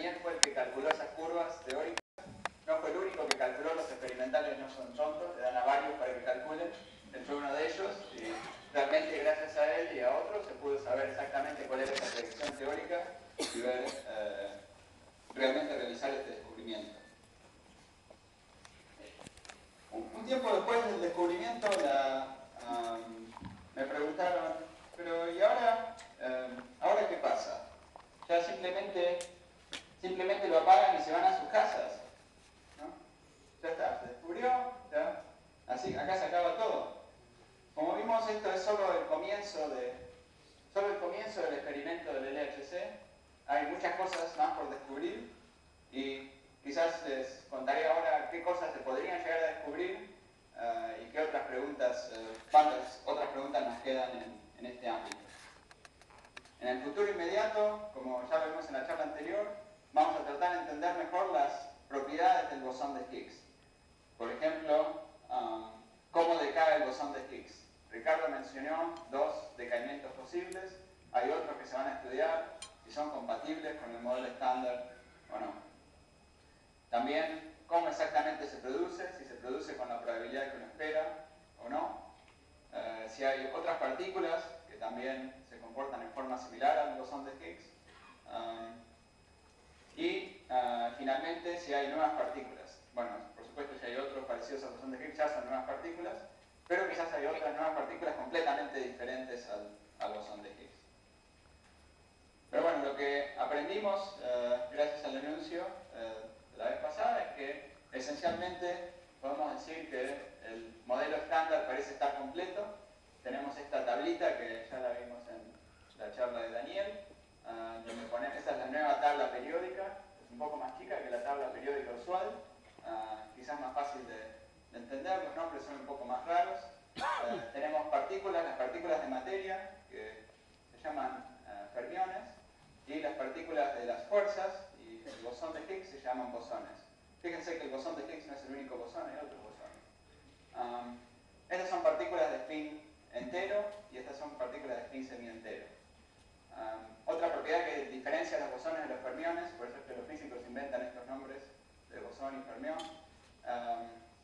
Daniel fue el que calculó esas curvas teóricas. No fue el único que calculó, los experimentales no son tontos, le dan a varios para que calculen. Él fue uno de ellos y realmente gracias a él y a otros se pudo saber exactamente cuál era esa predicción teórica y ver, realmente realizar este descubrimiento. Un tiempo después del descubrimiento me preguntaron, pero ¿y ahora qué pasa? Ya simplemente lo apagan y se van a sus casas, ¿no? Ya está, se descubrió, ya. Así, acá se acaba todo. Como vimos, esto es solo el comienzo del experimento del LHC. Hay muchas cosas más por descubrir y quizás les contaré ahora qué cosas se podrían llegar a descubrir y qué otras preguntas, cuántas otras preguntas nos quedan en este ámbito. En el futuro inmediato, como ya lo vimos en la charla anterior, vamos a tratar de entender mejor las propiedades del bosón de Higgs. Por ejemplo, cómo decae el bosón de Higgs. Ricardo mencionó dos decaimientos posibles, hay otros que se van a estudiar, si son compatibles con el modelo estándar o no. También, cómo exactamente se produce, si se produce con la probabilidad que uno espera o no. Si hay otras partículas que también se comportan en forma similar al bosón de Higgs. Finalmente, si hay nuevas partículas. Bueno, por supuesto, si hay otros parecidos al bosón de Higgs, ya son nuevas partículas, pero quizás hay otras nuevas partículas completamente diferentes al bosón de Higgs. Pero bueno, lo que aprendimos gracias al anuncio la vez pasada es que esencialmente podemos decir que el modelo estándar parece estar completo. Tenemos esta tablita que ya la vimos en la charla de Daniel, donde ponemos, esta es la nueva tabla periódica, es un poco más chica que la tabla periódica usual, quizás más fácil de entender, los nombres son un poco más raros. Tenemos partículas, las partículas de materia, que se llaman fermiones, y las partículas de las fuerzas y el bosón de Higgs se llaman bosones. Fíjense que el bosón de Higgs no es el único bosón, hay otros bosones. Estas son partículas de spin entero y estas son partículas de spin semientero. Otra propiedad que diferencia los bosones de los fermiones, por eso es que los físicos inventan estos nombres de bosón y fermión.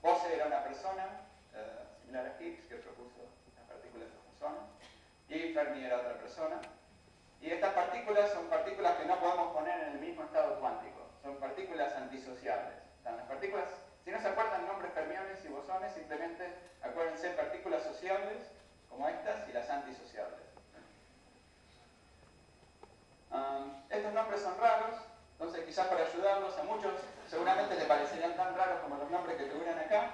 Bose era una persona similar a Higgs que propuso las partículas de los bosones, y Fermi era otra persona. Y estas partículas son partículas que no podemos poner en el mismo estado cuántico, son partículas antisociables. O sea, las partículas, si no se acuerdan nombres fermiones y bosones, simplemente acuérdense partículas sociables como estas y las antisociables. Estos nombres son raros, entonces quizás para ayudarlos a muchos seguramente les parecerían tan raros como los nombres que figuran acá.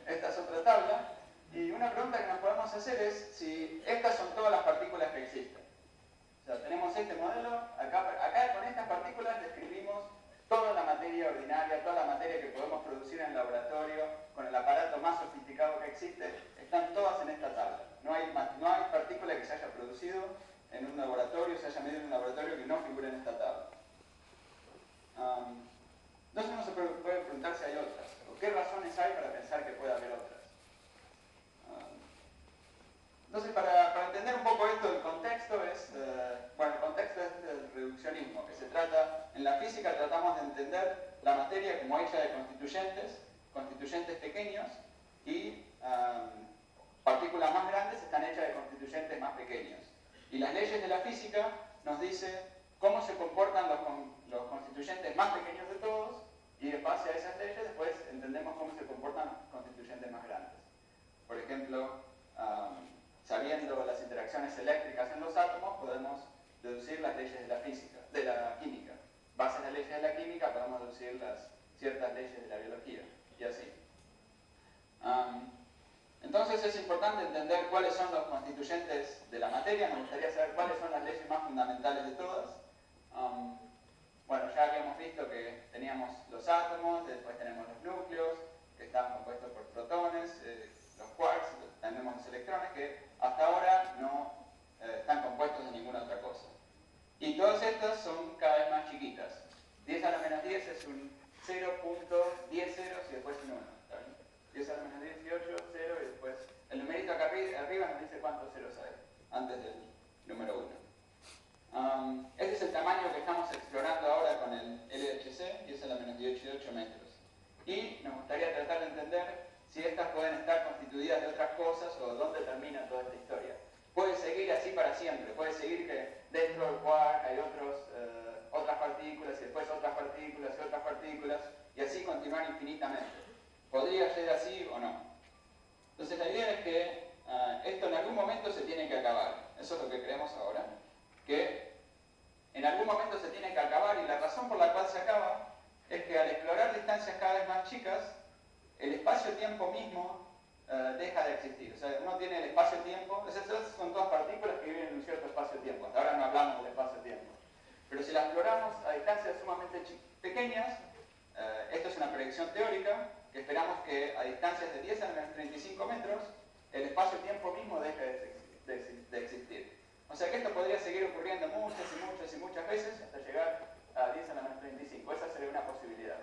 Esta es otra tabla y una pregunta que nos podemos hacer es si estas son todas las partículas que existen. O sea, tenemos este modelo, acá con estas partículas describimos toda la materia ordinaria, toda la materia que podemos producir en el laboratorio, con el aparato más sofisticado que existe, están todas en esta tabla. No hay partícula que se haya producido en un laboratorio, se haya medido en un laboratorio que no figure en esta tabla. Entonces uno se puede preguntar si hay otras, o qué razones hay para pensar que puede haber otras. Entonces, para entender un poco esto, el contexto es, el contexto es el reduccionismo, que se trata, en la física tratamos de entender la materia como hecha de constituyentes pequeños, y partículas más grandes están hechas de constituyentes más pequeños. Y las leyes de la física nos dicen cómo se comportan los constituyentes más pequeños de todos, y en base a esas leyes después entendemos cómo se comportan los constituyentes más grandes. Por ejemplo, sabiendo las interacciones eléctricas en los átomos, podemos deducir las leyes de la física, de la química. Bases las leyes de la química, podemos deducir ciertas leyes de la biología, y así. Entonces es importante entender cuáles son los constituyentes de la materia. Me gustaría saber cuáles son las leyes más fundamentales de todas. Bueno, ya habíamos visto que teníamos los átomos, después tenemos los núcleos, que están compuestos por protones, los quarks, tenemos los electrones, que hasta ahora no están compuestos de ninguna otra cosa. Y todas estas son cada vez más chiquitas. 10 a la menos 10 es un 0.10 ceros y después un 1. ¿Está bien? 10 a la menos 18, 0 y después... El numerito acá arriba nos dice cuántos ceros hay antes del número 1. Este es el tamaño que estamos explorando ahora con entender si estas pueden estar constituidas de otras cosas o dónde termina toda esta historia. Puede seguir así para siempre, puede seguir que dentro del quark hay otras partículas y después otras partículas y otras partículas y así continuar infinitamente. ¿Podría ser así o no? Entonces la idea es que esto en algún momento se tiene que acabar. Eso es lo que creemos ahora. Que en algún momento se tiene que acabar y la razón por la cual se acaba es que al explorar distancias cada vez más chicas, el espacio-tiempo mismo deja de existir. O sea, uno tiene el espacio-tiempo, esas son todas partículas que viven en un cierto espacio-tiempo. Hasta ahora no hablamos del espacio-tiempo. Pero si las exploramos a distancias sumamente pequeñas, esto es una predicción teórica, que esperamos que a distancias de 10 a menos 35 metros, el espacio-tiempo mismo deje de existir. O sea que esto podría seguir ocurriendo muchas y muchas y muchas veces hasta llegar a 10 a la menos 35. Esa sería una posibilidad.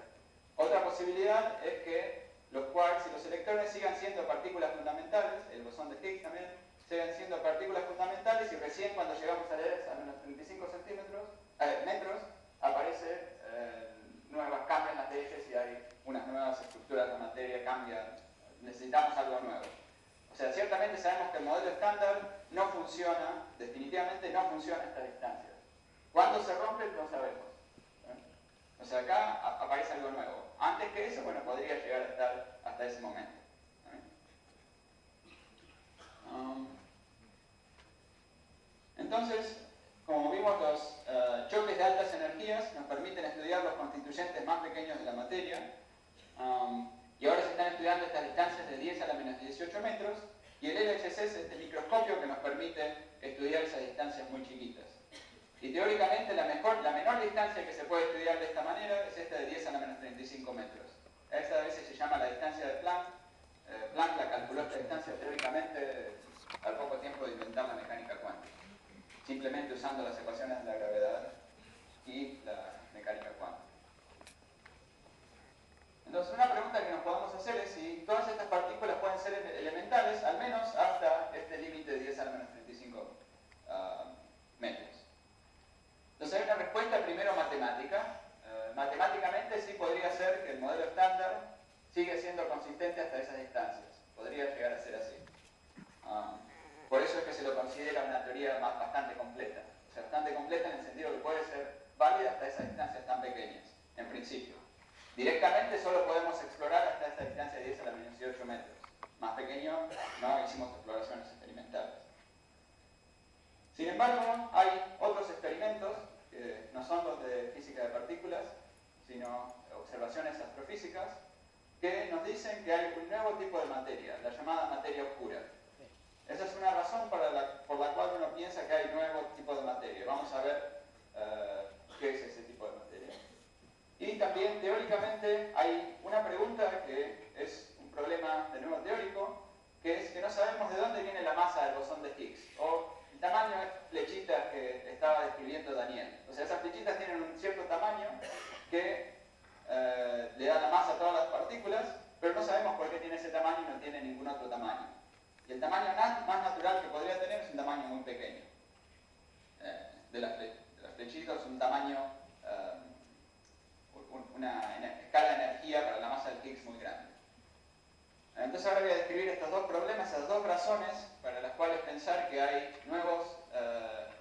Otra posibilidad es que los quarks y los electrones sigan siendo partículas fundamentales, el bosón de Higgs también, sigan siendo partículas fundamentales y recién cuando llegamos a 10 a menos 35 metros aparece cambian las leyes y hay unas nuevas estructuras de materia, necesitamos algo nuevo. O sea, ciertamente sabemos que el modelo estándar no funciona, definitivamente no funciona a estas distancias. ¿Cuándo se rompe? No sabemos. O sea, acá aparece algo nuevo. Antes que eso, bueno, podría llegar a estar hasta ese momento. Entonces, como vimos, los choques de altas energías nos permiten estudiar los constituyentes más pequeños de la materia. Y ahora se están estudiando estas distancias de 10 a la menos 18 metros. Y el LHC es este microscopio que nos permite estudiar esas distancias muy chiquitas. Y teóricamente la menor distancia que se puede estudiar de esta manera es esta de 10 a la menos 35 metros. Esta a veces se llama la distancia de Planck. Planck la calculó esta distancia teóricamente al poco tiempo de inventar la mecánica cuántica, simplemente usando las ecuaciones de la gravedad y la mecánica cuántica. Entonces, una pregunta que nos podemos hacer es si todas estas partículas pueden ser elementales, al menos hasta este límite de 10 a la menos 35 metros. Entonces, hay una respuesta primero matemática. Matemáticamente sí podría ser que el modelo estándar sigue siendo consistente hasta esas distancias. Podría llegar a ser así. Por eso es que se lo considera una teoría bastante completa. O sea, bastante completa en el sentido que puede ser válida hasta esas distancias tan pequeñas, en principio. Directamente solo podemos explorar hasta esta distancia de 10 a la menos 18 metros. Más pequeño no hicimos exploraciones experimentales. Sin embargo, hay otros experimentos que no son los de física de partículas, sino observaciones astrofísicas, que nos dicen que hay un nuevo tipo de materia, la llamada materia oscura. Esa es una razón por la cual uno piensa que hay nuevo tipo de materia. Vamos a ver qué es ese tipo de materia. Y también, teóricamente, hay una pregunta que es un problema, de nuevo, teórico, que es que no sabemos de dónde viene la masa del bosón de Higgs, o el tamaño de flechitas que estaba describiendo Daniel. O sea, esas flechitas tienen un cierto tamaño que le da la masa a todas las partículas, pero no sabemos por qué tiene ese tamaño y no tiene ningún otro tamaño. Y el tamaño más natural que podría tener es un tamaño muy pequeño. De las flechitas es un tamaño, una escala de energía para la masa del Higgs muy grande. Entonces ahora voy a describir estos dos problemas, esas dos razones para las cuales pensar que hay nuevas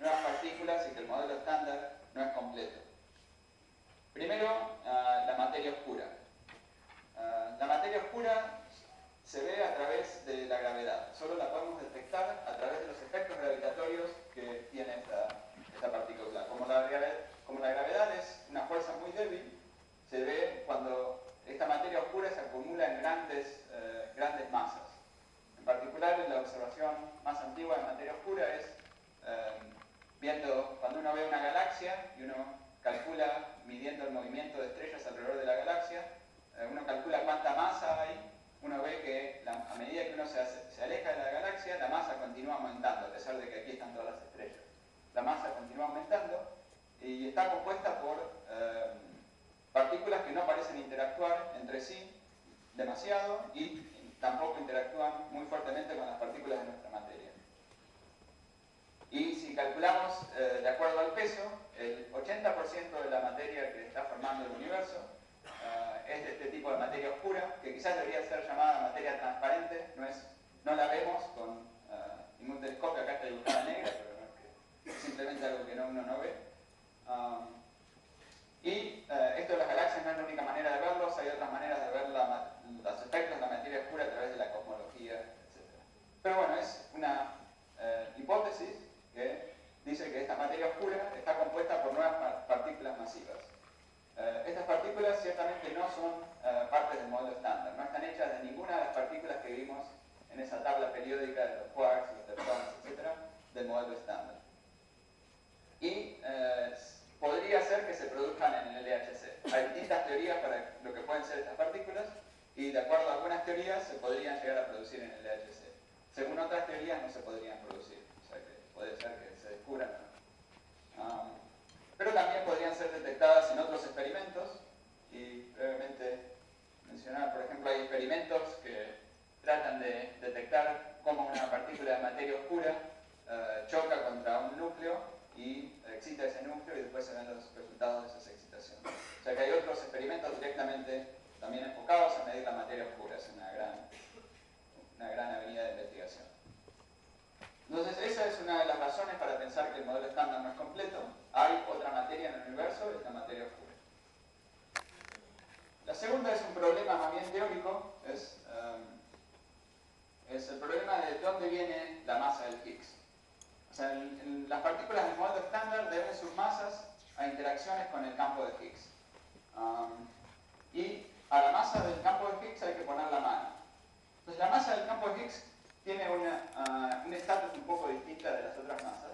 partículas y que el modelo estándar no es completo. Primero, la materia oscura. La materia oscura se ve a través de la gravedad. Solo la podemos detectar a través de los efectos gravitatorios que tiene esta partícula. Como la gravedad es una fuerza muy débil, se ve cuando esta materia oscura se acumula en grandes masas. En particular, la observación más antigua de materia oscura es cuando uno ve una galaxia y uno calcula, midiendo el movimiento de estrellas alrededor de la galaxia, uno calcula cuánta masa hay. Uno ve que a medida que uno se aleja de la galaxia, la masa continúa aumentando, a pesar de que aquí están todas las estrellas. La masa continúa aumentando y está compuesta por partículas que no parecen interactuar entre sí demasiado y tampoco interactúan muy fuertemente con las partículas de nuestra materia. Y si calculamos de acuerdo al peso, el 80% de la materia que está formando el universo es de este tipo de materia oscura, que quizás debería ser llamada materia transparente, no la vemos con ningún telescopio, acá está dibujada negra, pero no, es simplemente algo que uno no ve. Esto de las galaxias no es la única manera de verlos, hay otras maneras de ver los efectos de la materia oscura a través de la cosmología, etc. Pero bueno, es una hipótesis que dice que esta materia oscura está compuesta por nuevas partículas masivas. Estas partículas ciertamente no son partes del modelo estándar, no están hechas de ninguna de las partículas que vimos en esa tabla periódica de los quarks, los leptones, etc., del modelo estándar. Y podría ser que se produzcan en el LHC. Hay distintas teorías para lo que pueden ser estas partículas y de acuerdo a algunas teorías se podrían llegar a producir en el LHC. Según otras teorías no se podrían producir, o sea que puede ser que se descubran. Pero también podrían ser detectadas en otros experimentos y brevemente mencionar, por ejemplo, hay experimentos que tratan de detectar cómo una partícula de materia oscura choca contra un núcleo y excita ese núcleo y después se ven los resultados de esa excitación. O sea que hay otros experimentos directamente también enfocados a medir la materia oscura, es una gran avenida de investigación. Entonces esa es una de las razones para pensar que el modelo estándar no es completo. Hay otra materia en el universo, es la materia oscura. La segunda es un problema más bien teórico, es el problema de dónde viene la masa del Higgs. O sea, las partículas del modelo estándar deben sus masas a interacciones con el campo de Higgs. Y a la masa del campo de Higgs hay que poner la mano. Entonces la masa del campo de Higgs tiene un estatus un poco distinta de las otras masas.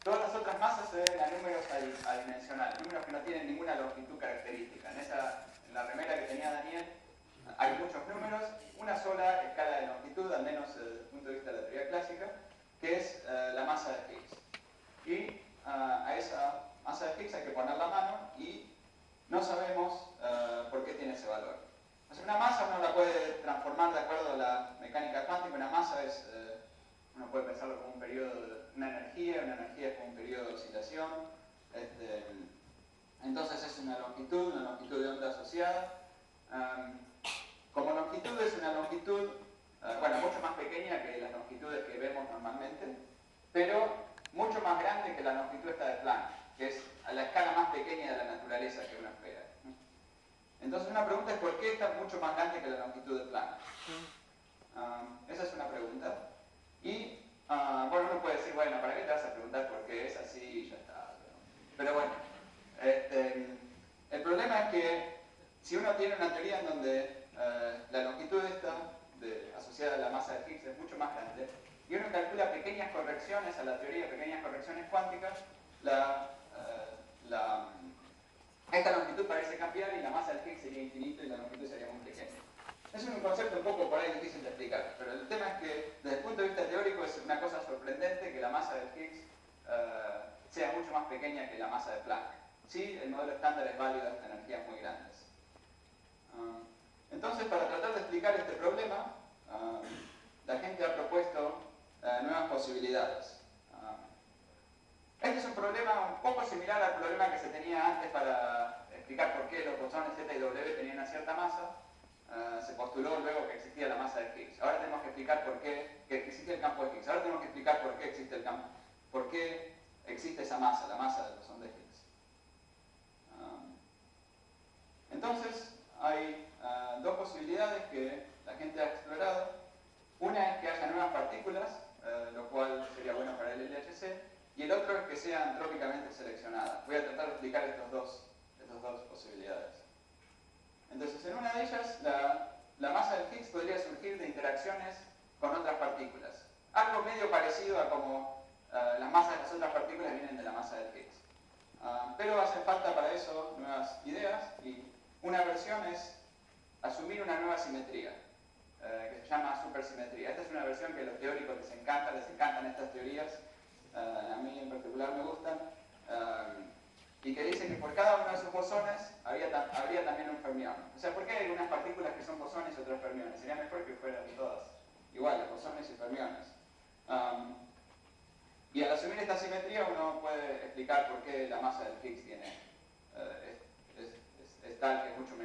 Todas las otras masas se deben a números adimensionales, números que no tienen ninguna longitud característica. En la remera que tenía Daniel hay muchos números, una sola escala de longitud, al menos desde el punto de vista de la teoría clásica, que es la masa de Higgs. Y a esa masa de Higgs hay que poner la mano y no sabemos por qué tiene ese valor. O sea, una masa uno la puede transformar de acuerdo a la mecánica cuántica. Una masa es, uno puede pensarlo como un periodo, una energía es como un periodo de oscilación. Entonces es una longitud de onda asociada. Como longitud es una longitud, bueno, mucho más pequeña que las longitudes que vemos normalmente, pero mucho más grande que la longitud esta de Planck, que es a la escala más pequeña de la naturaleza que uno espera. Entonces una pregunta es ¿por qué está mucho más grande que la longitud de Planck? Esa es una pregunta. Y bueno, uno puede decir, bueno, ¿para qué te vas a preguntar por qué es así y ya está? Pero bueno, el problema es que si uno tiene una teoría en donde la longitud esta asociada a la masa de Higgs es mucho más grande y uno calcula pequeñas correcciones a la teoría, pequeñas correcciones cuánticas, esta longitud parece cambiar y la masa del Higgs sería infinita y la longitud sería muy pequeña. Es un concepto un poco por ahí difícil de explicar, pero el tema es que desde el punto de vista teórico es una cosa sorprendente que la masa del Higgs sea mucho más pequeña que la masa de Planck. Sí, el modelo estándar es válido hasta energías muy grandes. Entonces, para tratar de explicar este problema, la gente ha propuesto nuevas posibilidades. Este es un problema un poco similar al problema que se tenía antes para explicar por qué los bosones Z y W tenían una cierta masa. Se postuló luego que existía la masa de Higgs. Ahora tenemos que explicar por qué existe el campo de Higgs. Ahora tenemos que explicar por qué existe el campo, por qué existe esa masa, la masa del bosón de Higgs. Entonces, hay dos posibilidades que la gente ha explorado. Una es que haya nuevas partículas, lo cual sería bueno para el LHC, y el otro es que sea antrópicamente seleccionada. Voy a tratar de explicar estas dos posibilidades. Entonces, en una de ellas, la masa del Higgs podría surgir de interacciones con otras partículas. Algo medio parecido a como las masas de las otras partículas vienen de la masa del Higgs. Pero hace falta para eso nuevas ideas, y una versión es asumir una nueva simetría, que se llama supersimetría. Esta es una versión que a los teóricos les encantan estas teorías, a mí en particular me gustan, y que dice que por cada uno de esos bosones habría también un fermión. O sea, ¿por qué hay unas partículas que son bosones y otros fermiones? Sería mejor que fueran todas iguales, bosones y fermiones. Y al asumir esta simetría uno puede explicar por qué la masa del Higgs es tal que es mucho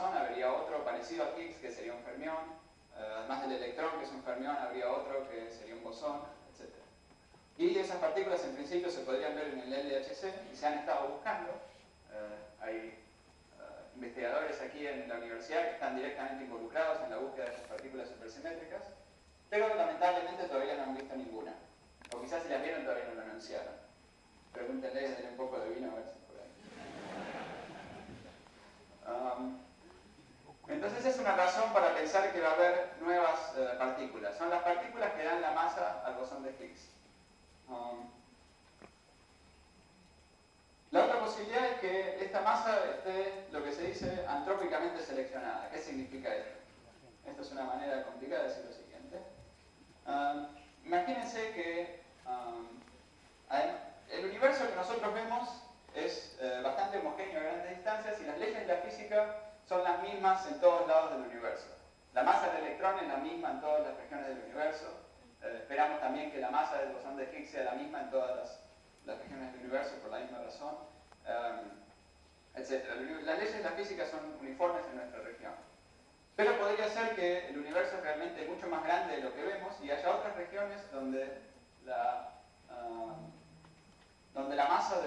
bosón habría otro parecido a Higgs que sería un fermión, además del electrón que es un fermión habría otro que sería un bosón, etc. Y esas partículas en principio se podrían ver en el LHC y se han estado buscando. Hay investigadores aquí en la universidad que están directamente involucrados en la búsqueda de estas partículas supersimétricas, pero lamentablemente todavía no han visto ninguna. O quizás si las vieron todavía no lo anunciaron. Pregúntenle, denle un poco de vino a ver si por ahí. Entonces es una razón para pensar que va a haber nuevas partículas. Son las partículas que dan la masa al bosón de Higgs. La otra posibilidad es que esta masa esté, lo que se dice, antrópicamente seleccionada. ¿Qué significa esto? Esto es una manera complicada de decir lo siguiente. Imagínense que el universo que nosotros vemos es bastante homogéneo a grandes distancias y las leyes de la física son las mismas en todos lados del universo. La masa del electrón es la misma en todas las regiones del universo. Esperamos también que la masa del bosón de Higgs sea la misma en todas las regiones del universo por la misma razón, etc. Las leyes de la física son uniformes en nuestra región. Pero podría ser que el universo es realmente mucho más grande de lo que vemos y haya otras regiones donde la masa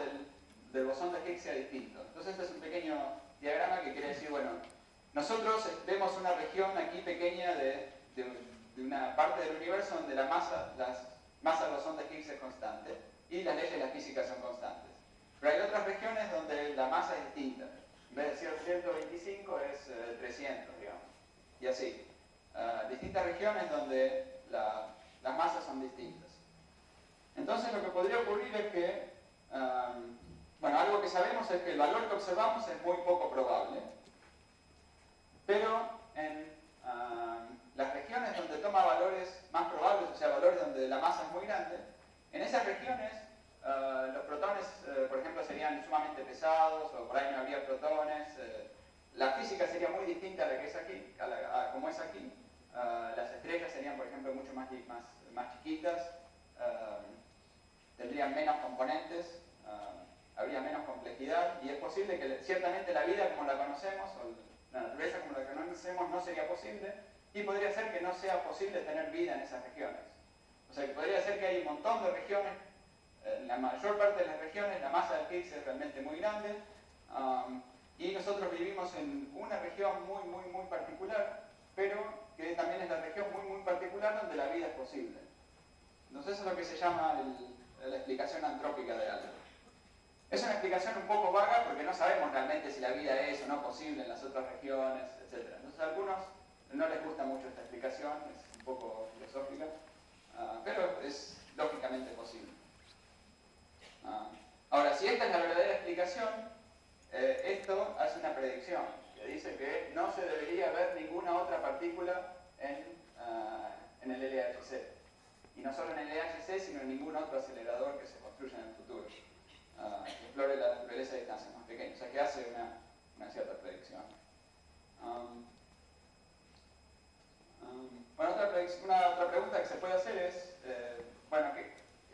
del bosón de Higgs sea distinto. Entonces este es un pequeño diagrama que quiere decir, bueno, nosotros vemos una región aquí pequeña de una parte del universo donde la masa del bosón de Higgs es constante y las leyes de la física son constantes. Pero hay otras regiones donde la masa es distinta. En vez de ser 125 es 300, digamos. Y así. Distintas regiones donde las masas son distintas. Entonces lo que podría ocurrir es que, bueno, algo que sabemos es que el valor que observamos es muy poco probable, pero en las regiones donde toma valores más probables, o sea, valores donde la masa es muy grande, en esas regiones los protones, por ejemplo, serían sumamente pesados, o por ahí no habría protones, la física sería muy distinta a la que es aquí, como es aquí. Las estrellas serían, por ejemplo, mucho más chiquitas, tendrían menos componentes, habría menos complejidad, y es posible que ciertamente la vida como la conocemos, o la naturaleza como la conocemos, no sería posible, y podría ser que no sea posible tener vida en esas regiones. O sea, que podría ser que hay un montón de regiones, en la mayor parte de las regiones la masa del Higgs es realmente muy grande, y nosotros vivimos en una región muy particular, pero que también es la región muy particular donde la vida es posible. Entonces eso es lo que se llama la explicación antrópica de algo. Es una explicación un poco vaga porque no sabemos realmente si la vida es o no posible en las otras regiones, etc. Entonces a algunos no les gusta mucho esta explicación, es un poco filosófica, pero es lógicamente posible. Ahora, si esta es la verdadera explicación, esto hace una predicción que dice que no se debería ver ninguna otra partícula en el LHC. Y no solo en el LHC, sino en ningún otro acelerador que se construya en el futuro, que explore la naturaleza de distancias más pequeñas. O sea, que hace una cierta predicción. Bueno, una otra pregunta que se puede hacer es, bueno,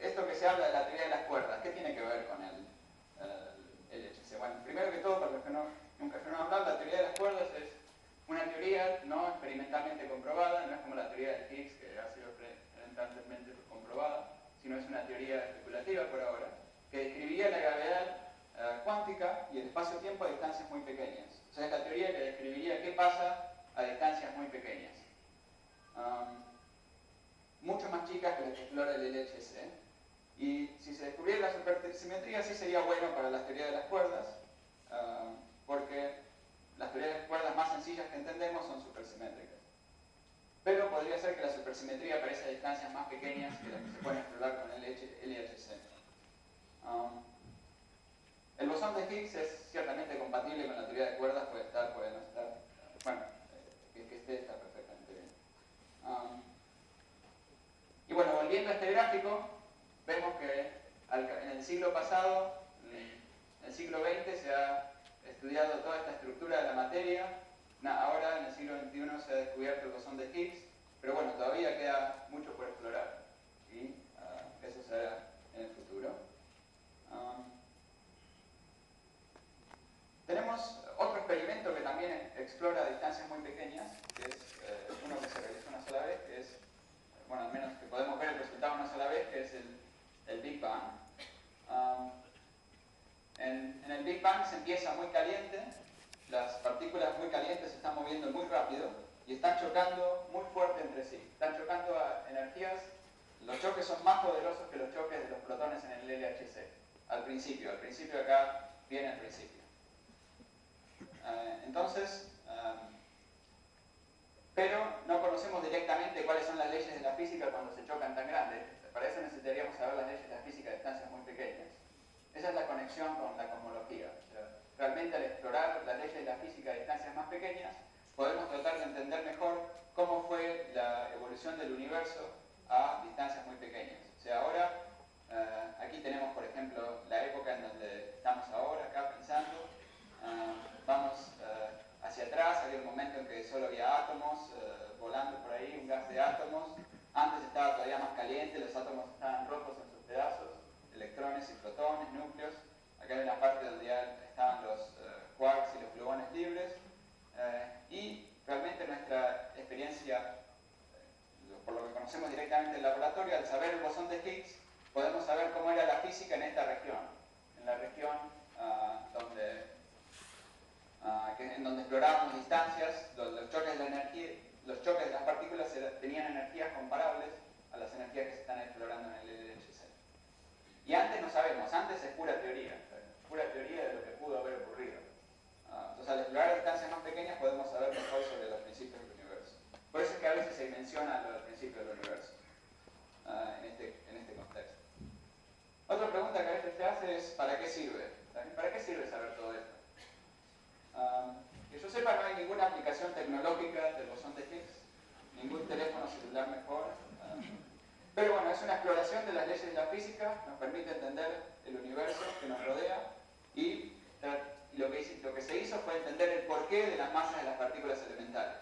esto que se habla de la teoría de las cuerdas, ¿qué tiene que ver con el LHC? Bueno, primero que todo, para los que nunca han hablado, la teoría de las cuerdas es una teoría no experimentalmente comprobada, no es como la teoría del Higgs, que ha sido experimentalmente comprobada, sino es una teoría especulativa por ahora, que describiría la gravedad cuántica y el espacio-tiempo a distancias muy pequeñas. O sea, es la teoría que describiría qué pasa a distancias muy pequeñas. Mucho más chicas que las que explora el LHC. Y si se descubriera la supersimetría, sí sería bueno para las teorías de las cuerdas, porque las teorías de las cuerdas más sencillas que entendemos son supersimétricas. Pero podría ser que la supersimetría aparezca a distancias más pequeñas que las que se pueden explorar con el LHC. El bosón de Higgs es ciertamente compatible con la teoría de cuerdas, puede estar, puede no estar. Bueno, que esté está perfectamente bien. Y bueno, volviendo a este gráfico, vemos que en el siglo pasado, en el siglo XX, se ha estudiado toda esta estructura de la materia. Ahora, en el siglo XXI, se ha descubierto el bosón de Higgs, pero bueno, todavía queda mucho por explorar. Y eso será en el futuro. Tenemos otro experimento que también explora Planck se empieza muy caliente, las partículas muy calientes se están moviendo muy rápido y están chocando muy fuerte entre sí. Están chocando a energías, los choques son más poderosos que los choques de los protones en el LHC. Al principio acá viene el principio. Entonces, pero no conocemos directamente cuáles son las leyes de la física cuando se chocan tan grandes. Para eso necesitaríamos saber las leyes de la física a distancias muy pequeñas. Esa es la conexión con la cosmología. O sea, realmente al explorar las leyes de la física a distancias más pequeñas, podemos tratar de entender mejor cómo fue la evolución del universo a distancias muy pequeñas. O sea, ahora, aquí tenemos, por ejemplo, la época en donde estamos ahora, acá pensando. Vamos hacia atrás, había un momento en que solo había átomos volando por ahí, un gas de átomos. Antes estaba todavía más caliente, los átomos estaban rotos en sus pedazos, electrones y protones, núcleos. Acá hay una parte donde ya estaban los quarks y los gluones libres. Y realmente nuestra experiencia, por lo que conocemos directamente en el laboratorio, al saber el bosón de Higgs, podemos saber cómo era la física en esta región. En la región en donde explorábamos distancias, los choques de la energía, los choques de las partículas tenían energías comparables a las energías que se están explorando en el LHC. Y antes no sabemos, antes es pura teoría de lo que pudo haber ocurrido. Entonces al explorar distancias más pequeñas podemos saber mejor sobre los principios del universo. Por eso es que a veces se menciona lo del principio del universo en este contexto. Otra pregunta que a veces se hace es ¿para qué sirve? ¿Para qué sirve saber todo esto? Que yo sepa, no hay ninguna aplicación tecnológica del bosón de Higgs, ningún teléfono celular mejor. Pero bueno, es una exploración de las leyes de la física, nos permite entender el universo que nos rodea y lo que se hizo fue entender el porqué de las masas de las partículas elementales.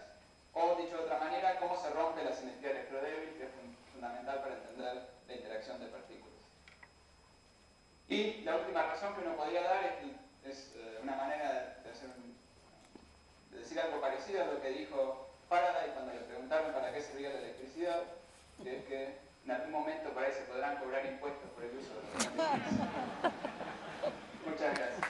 O, dicho de otra manera, cómo se rompe la simetría electrodébil, que es fundamental para entender la interacción de partículas. Y la última razón que uno podría dar es una manera de decir algo parecido a lo que dijo Faraday cuando le preguntaron para qué servía la electricidad, que es que en algún momento parece podrán cobrar impuestos por el uso de los Muchas gracias.